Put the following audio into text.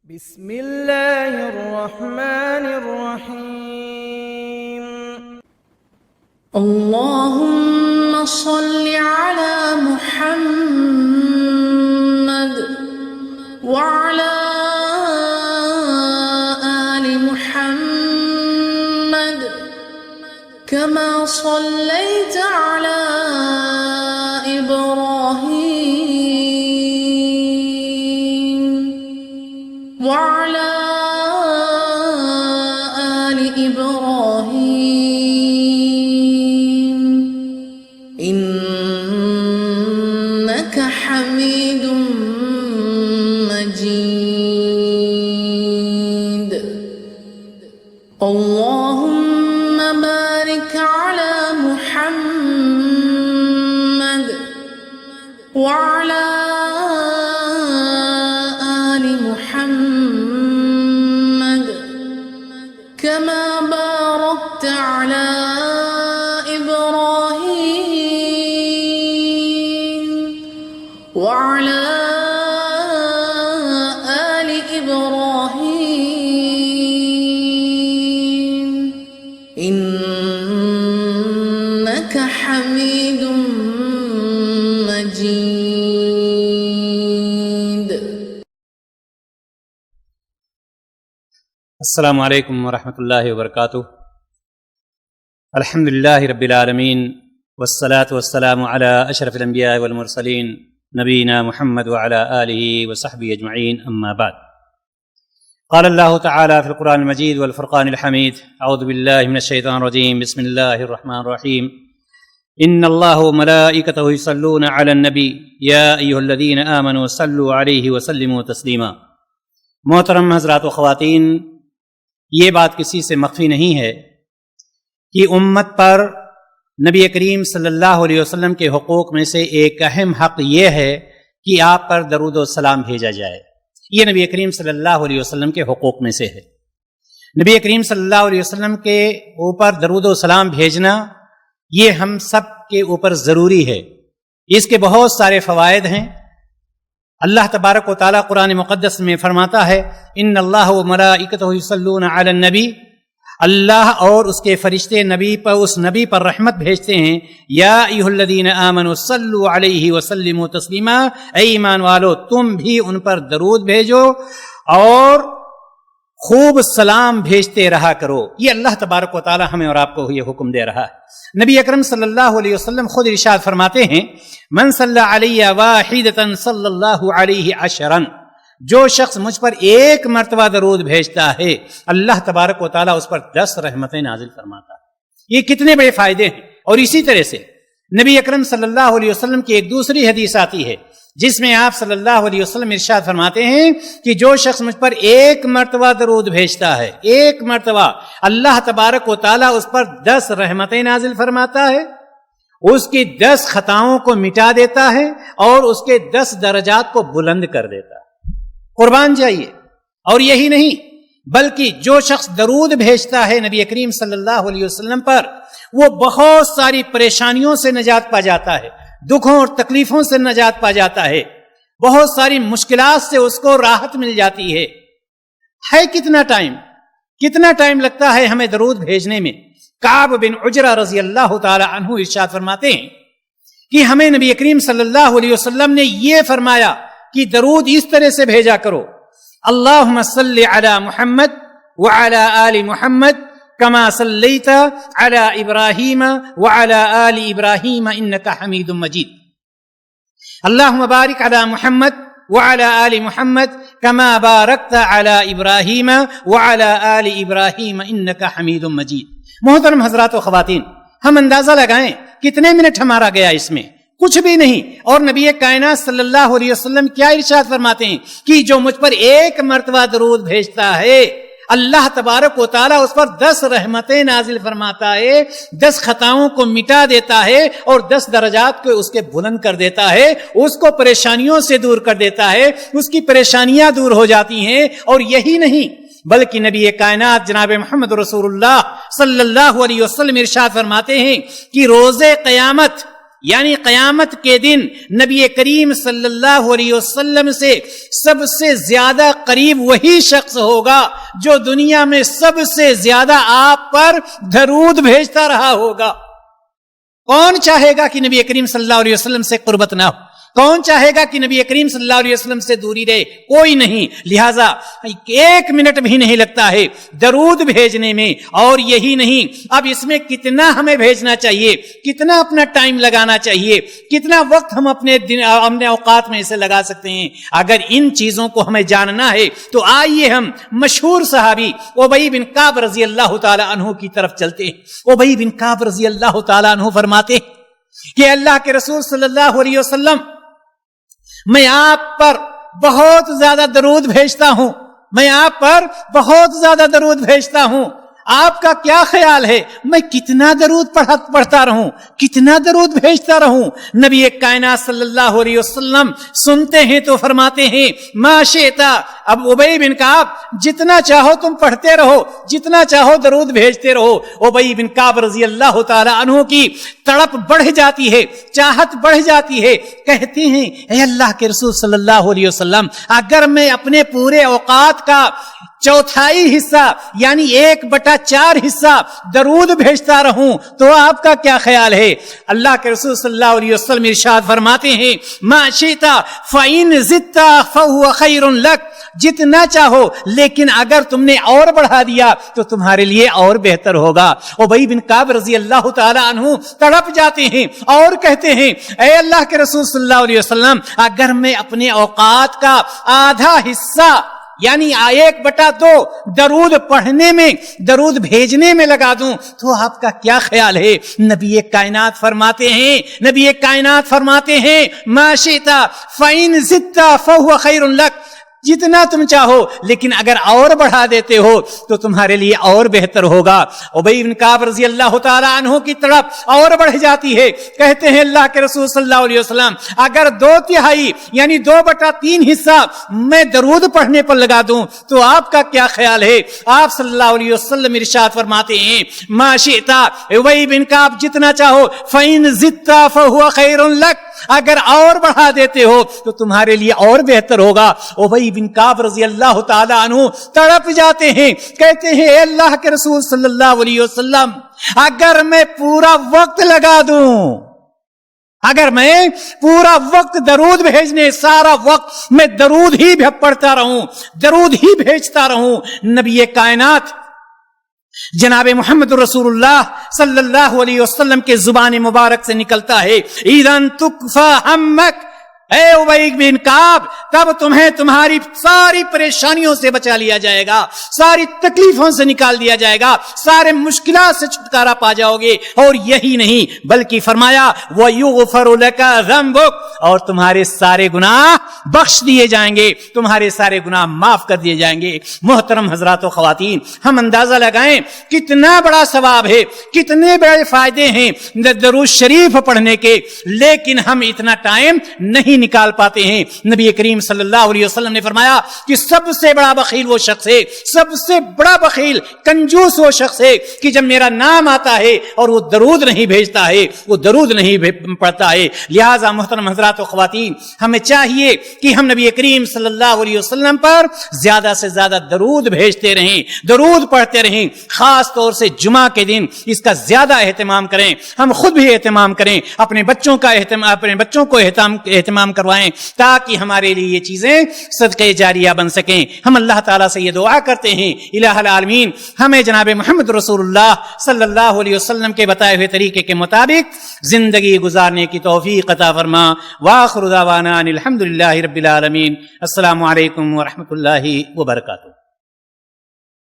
بسم اللہ الرحمن الرحیم اللہم صل علی محمد وعلی آل محمد كما صلیت علی إبراهيم وعلى آل إبراهيم إنك حميد مجيد اللهم بارك على محمد وعلى آل محمد كما باركت على إبراهيم وعلى آل إبراهيم إنك حميد مجيد. السلام علیکم ورحمۃ اللہ وبرکاتہ. الحمد للہ رب العالمین والصلاة والسلام علی اشرف الانبیاء والمرسلین نبینا محمد وعلی آلہ وصحبہ اجمعین، اما بعد. قال اللہ تعالی فی القرآن المجید والفرقان الحمید، اعوذ باللہ من الشیطان الرجیم، بسم اللہ الرحمن الرحیم. ان اللہ وملائکتہ یصلون علی النبی یا ایھا الذین آمنوا صلوا علیہ وسلموا تسلیما. محترم حضرات و خواتین، یہ بات کسی سے مخفی نہیں ہے کہ امت پر نبی کریم صلی اللہ علیہ وسلم کے حقوق میں سے ایک اہم حق یہ ہے کہ آپ پر درود و سلام بھیجا جائے. یہ نبی کریم صلی اللہ علیہ وسلم کے حقوق میں سے ہے. نبی کریم صلی اللہ علیہ وسلم کے اوپر درود و سلام بھیجنا یہ ہم سب کے اوپر ضروری ہے. اس کے بہت سارے فوائد ہیں. اللہ تبارک و تعالیٰ قرآن مقدس میں فرماتا ہے ان اللہ وملائکتہ یصلون علی النبی، اللہ اور اس کے فرشتے نبی پر، اس نبی پر رحمت بھیجتے ہیں. یا ایھا الذین آمنوا صلوا علیہ وسلموا تسلیما، اے ایمان والو تم بھی ان پر درود بھیجو اور خوب سلام بھیجتے رہا کرو. یہ اللہ تبارک و تعالی ہمیں اور آپ کو یہ حکم دے رہا ہے. نبی اکرم صلی اللہ علیہ وسلم خود ارشاد فرماتے ہیں من صلی علیہ واحدۃ صلی اللہ علیہ عشرا، جو شخص مجھ پر ایک مرتبہ درود بھیجتا ہے اللہ تبارک و تعالی اس پر 10 رحمتیں نازل فرماتا ہے. یہ کتنے بڑے فائدے ہیں. اور اسی طرح سے نبی اکرم صلی اللہ علیہ وسلم کی ایک دوسری حدیث آتی ہے جس میں آپ صلی اللہ علیہ وسلم ارشاد فرماتے ہیں کہ جو شخص مجھ پر ایک مرتبہ درود بھیجتا ہے، ایک مرتبہ، اللہ تبارک و تعالیٰ اس پر 10 رحمتیں نازل فرماتا ہے، اس کی 10 خطاؤں کو مٹا دیتا ہے اور اس کے 10 درجات کو بلند کر دیتا ہے. قربان جائیے. اور یہی نہیں بلکہ جو شخص درود بھیجتا ہے نبی کریم صلی اللہ علیہ وسلم پر، وہ بہت ساری پریشانیوں سے نجات پا جاتا ہے، دکھوں اور تکلیفوں سے نجات پا جاتا ہے، بہت ساری مشکلات سے اس کو راحت مل جاتی ہے. کتنا ٹائم لگتا ہے ہمیں درود بھیجنے میں. کعب بن عجرہ رضی اللہ تعالی عنہ ارشاد فرماتے ہیں کہ ہمیں نبی کریم صلی اللہ علیہ وسلم نے یہ فرمایا کہ درود اس طرح سے بھیجا کرو اللہم صلی علی محمد وعلی آل محمد کما صلیت علی ابراہیم وعلی آل ابراہیم انک حمید مجید. اللہم بارک علی محمد وعلی آل محمد کما بارکت علی ابراہیم وعلی آل ابراہیم انک حمید مجید. محترم حضرات و خواتین، ہم اندازہ لگائیں کتنے منٹ ہمارا گیا اس میں؟ کچھ بھی نہیں. اور نبی کائنات صلی اللہ علیہ وسلم کیا ارشاد فرماتے ہیں کہ جو مجھ پر ایک مرتبہ درود بھیجتا ہے اللہ تبارک و تعالیٰ اس پر 10 رحمتیں نازل فرماتا ہے، 10 خطاؤں کو مٹا دیتا ہے اور 10 درجات کو اس کے بلند کر دیتا ہے، اس کو پریشانیوں سے دور کر دیتا ہے، اس کی پریشانیاں دور ہو جاتی ہیں. اور یہی نہیں بلکہ نبی کائنات جناب محمد رسول اللہ صلی اللہ علیہ وسلم ارشاد فرماتے ہیں کہ روز قیامت یعنی قیامت کے دن نبی کریم صلی اللہ علیہ وسلم سے سب سے زیادہ قریب وہی شخص ہوگا جو دنیا میں سب سے زیادہ آپ پر درود بھیجتا رہا ہوگا۔ کون چاہے گا کہ نبی کریم صلی اللہ علیہ وسلم سے قربت نہ ہو؟ کون چاہے گا کہ نبی کریم صلی اللہ علیہ وسلم سے دوری رہے؟ کوئی نہیں۔ لہٰذا ایک منٹ بھی نہیں لگتا ہے درود بھیجنے میں۔ اور یہی نہیں، اب اس میں کتنا ہمیں بھیجنا چاہیے، کتنا اپنا ٹائم لگانا چاہیے، کتنا وقت ہم اپنے اوقات میں اسے لگا سکتے ہیں۔ اگر ان چیزوں کو ہمیں جاننا ہے تو آئیے ہم مشہور صحابی ابی بن کعب رضی اللہ تعالی عنہ کی طرف چلتے ہیں۔ ابی بن کعب رضی اللہ تعالی عنہ فرماتے کہ اللہ کے رسول صلی اللہ علیہ وسلم، میں آپ پر بہت زیادہ درود بھیجتا ہوں، میں آپ پر بہت زیادہ درود بھیجتا ہوں، آپ کا کیا خیال ہے میں کتنا درود پڑھتا رہوں، کتنا درود بھیجتا رہوں؟ نبی کائنات صلی اللہ علیہ وسلم سنتے ہیں تو فرماتے ہیں ما شئتا، اب ابی بن کعب جتنا چاہو تم پڑھتے رہو، جتنا چاہو درود بھیجتے رہو۔ ابی بن کعب رضی اللہ تعالی عنہ کی تڑپ بڑھ جاتی ہے، چاہت بڑھ جاتی ہے، کہتے ہیں اے اللہ کے رسول صلی اللہ علیہ وسلم، اگر میں اپنے پورے اوقات کا چوتھائی حصہ یعنی 1/4 حصہ درود بھیجتا رہوں تو آپ کا کیا خیال ہے؟ اللہ کے رسول صلی اللہ علیہ وسلم ارشاد فرماتے ہیں ما شئت فإن زدت فهو خير لك، جتنا چاہو لیکن اگر تم نے اور بڑھا دیا تو تمہارے لیے اور بہتر ہوگا۔ ابی بن کعب رضی اللہ تعالی عنہ تڑپ جاتے ہیں اور کہتے ہیں اے اللہ کے رسول صلی اللہ علیہ وسلم، اگر میں اپنے اوقات کا آدھا حصہ یعنی 1/2 درود پڑھنے میں، درود بھیجنے میں لگا دوں تو آپ کا کیا خیال ہے؟ نبی کائنات فرماتے ہیں ما شئت فإن زدت فهو خير لك، جتنا تم چاہو لیکن اگر اور بڑھا دیتے ہو تو تمہارے لیے اور بہتر ہوگا۔ ابی بن کعب رضی اللہ تعالی عنہ کی طرف اور بڑھ جاتی ہے، کہتے ہیں اللہ کے رسول صلی اللہ علیہ وسلم، اگر 2/3 یعنی 2/3 حصہ میں درود پڑھنے پر لگا دوں تو آپ کا کیا خیال ہے؟ آپ صلی اللہ علیہ وسلم ارشاد فرماتے ہیں ما شئت، ابی بن کعب جتنا چاہو، فإن زدت فهو خير لك، اگر اور بڑھا دیتے ہو تو تمہارے لیے اور بہتر ہوگا۔ ابی بن کعب رضی اللہ تعالی عنہ تڑپ جاتے ہیں، کہتے ہیں اے اللہ کے رسول صلی اللہ علیہ وسلم، اگر میں پورا وقت لگا دوں، اگر میں پورا وقت درود بھیجنے، سارا وقت میں درود ہی پڑھتا رہوں، درود ہی بھیجتا رہوں۔ نبی کائنات جناب محمد رسول اللہ صلی اللہ علیہ وسلم کے زبان مبارک سے نکلتا ہے اذن تکفی ہمک، اے ابی بن کعب تب تمہیں تمہاری ساری پریشانیوں سے بچا لیا جائے گا، ساری تکلیفوں سے نکال دیا جائے گا، سارے مشکلات سے چھٹکارا پا جاؤ گے۔ اور یہی نہیں بلکہ فرمایا وَيُغْفَرُ لَكَ ذَنْبُكَ، اور تمہارے سارے گناہ بخش دیے جائیں گے، تمہارے سارے گناہ معاف کر دیے جائیں گے۔ محترم حضرات و خواتین، ہم اندازہ لگائیں کتنا بڑا ثواب ہے، کتنے بڑے فائدے ہیں درود شریف پڑھنے کے، لیکن ہم اتنا ٹائم نہیں نکال پاتے ہیں۔ نبی کریم صلی اللہ علیہ وسلم نے فرمایا کہ سب سے بڑا بخیل وہ شخص ہے، سب سے بڑا بخیل کنجوس وہ شخص ہے کہ جب میرا نام آتا ہے اور وہ درود نہیں بھیجتا ہے، وہ درود نہیں پڑھتا ہے۔ لہٰذا محترم حضرات و خواتین، ہمیں چاہیے کہ ہم نبی کریم صلی اللہ علیہ وسلم پر زیادہ سے زیادہ درود بھیجتے رہیں، درود پڑھتے رہیں، خاص طور سے جمعہ کے دن اس کا زیادہ اہتمام کریں، ہم خود بھی اہتمام کریں، اپنے بچوں کو اہتمام کروائیں تاکہ ہمارے لیے یہ چیزیں صدقہ جاریہ بن سکیں۔ ہم اللہ تعالیٰ سے یہ دعا کرتے ہیں الہ العالمین ہمیں جناب محمد رسول اللہ صلی اللہ علیہ وسلم کے بتائے ہوئے طریقے کے مطابق زندگی گزارنے کی توفیق عطا فرما۔ وآخر دعوانا الحمدللہ رب العالمین۔ السلام علیکم ورحمۃ اللہ وبرکاتہ۔